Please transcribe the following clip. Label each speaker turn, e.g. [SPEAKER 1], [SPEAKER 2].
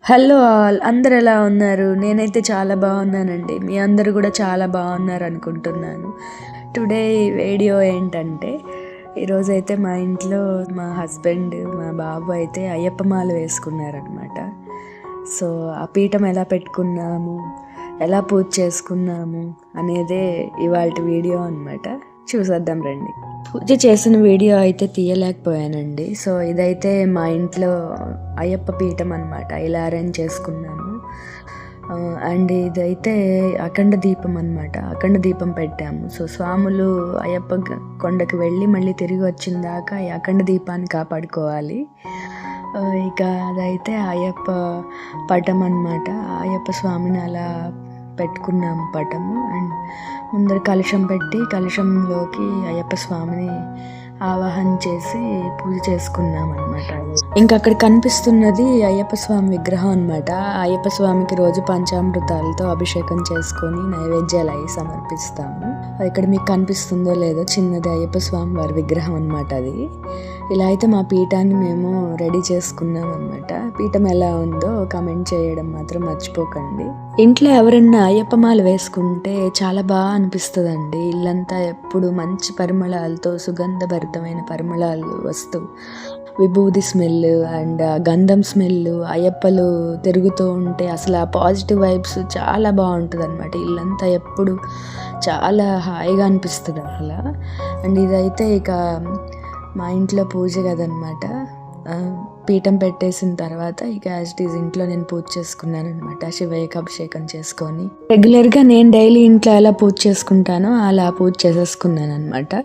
[SPEAKER 1] Hello all అందరు ఎలా ఉన్నారు? నేనైతే చాలా బాగున్నానండి. మీ అందరూ కూడా చాలా బాగున్నారు అనుకుంటున్నాను. టుడే వీడియో ఏంటంటే ఈరోజైతే మా ఇంట్లో మా హస్బెండ్, మా బాబు అయితే అయ్యప్ప మాల వేసుకున్నారనమాట. సో ఆ పీఠం ఎలా పెట్టుకున్నాము, ఎలా పూజ చేసుకున్నాము అనేదే ఇవాల్టి వీడియో అనమాట. చూసేద్దాం రండి. పూజ చేసిన వీడియో అయితే తీయలేకపోయానండి. సో ఇదైతే మా ఇంట్లో అయ్యప్ప పీఠం అనమాట. ఇలా అరేంజ్ చేసుకున్నాము. అండ్ ఇదైతే అఖండ దీపం అనమాట. అఖండ దీపం పెట్టాము. సో స్వాములు అయ్యప్ప కొండకి వెళ్ళి మళ్ళీ తిరిగి వచ్చిన దాకా ఈ అఖండ దీపాన్ని కాపాడుకోవాలి. ఇక అదైతే అయ్యప్ప పటం అనమాట. అయ్యప్ప స్వామిని అలా పెట్టుకున్నాము పటము. అండ్ ముందర కలశం పెట్టి కలశంలోకి అయ్యప్ప స్వామిని ఆవాహన చేసి పూజ చేసుకున్నాం అనమాట. ఇంకా అక్కడ కనిపిస్తున్నది అయ్యప్ప స్వామి విగ్రహం అనమాట. అయ్యప్ప స్వామికి రోజు పంచామృతాలతో అభిషేకం చేసుకొని నైవేద్యాలు అవి సమర్పిస్తాము. ఇక్కడ మీకు కనిపిస్తుందో లేదో చిన్నది అయ్యప్ప స్వామి వారి విగ్రహం అనమాట. అది ఇలా అయితే మా పీఠాన్ని మేము రెడీ చేసుకున్నాం అనమాట. పీఠం ఎలా ఉందో కామెంట్ చేయడం మాత్రం మర్చిపోకండి. ఇంట్లో ఎవరన్నా అయ్యప్ప మాల వేసుకుంటే చాలా బాగా అనిపిస్తుందండి. ఇల్లంతా ఎప్పుడు మంచి పరిమళాలతో సుగంధభరితమైన పరిమళాలు వస్తూ విభూది స్మెల్ అండ్ గంధం స్మెల్, అయ్యప్పలు తిరుగుతూ ఉంటే అసలు ఆ పాజిటివ్ వైబ్స్ చాలా బాగుంటుంది అనమాట. ఇల్లంతా ఎప్పుడు చాలా హాయిగా అనిపిస్తుంది అసలు. అండ్ ఇదైతే ఇక మా ఇంట్లో పూజ కదనమాట. పీఠం పెట్టేసిన తర్వాత ఇక యాజ్ ఇట్ ఈజ్ ఇంట్లో నేను పూజ చేసుకున్నాను అనమాట. శివయ్యకి అభిషేకం చేసుకొని రెగ్యులర్గా నేను డైలీ ఇంట్లో ఎలా పూజ చేసుకుంటానో అలా పూజ చేసేసుకున్నాను అనమాట.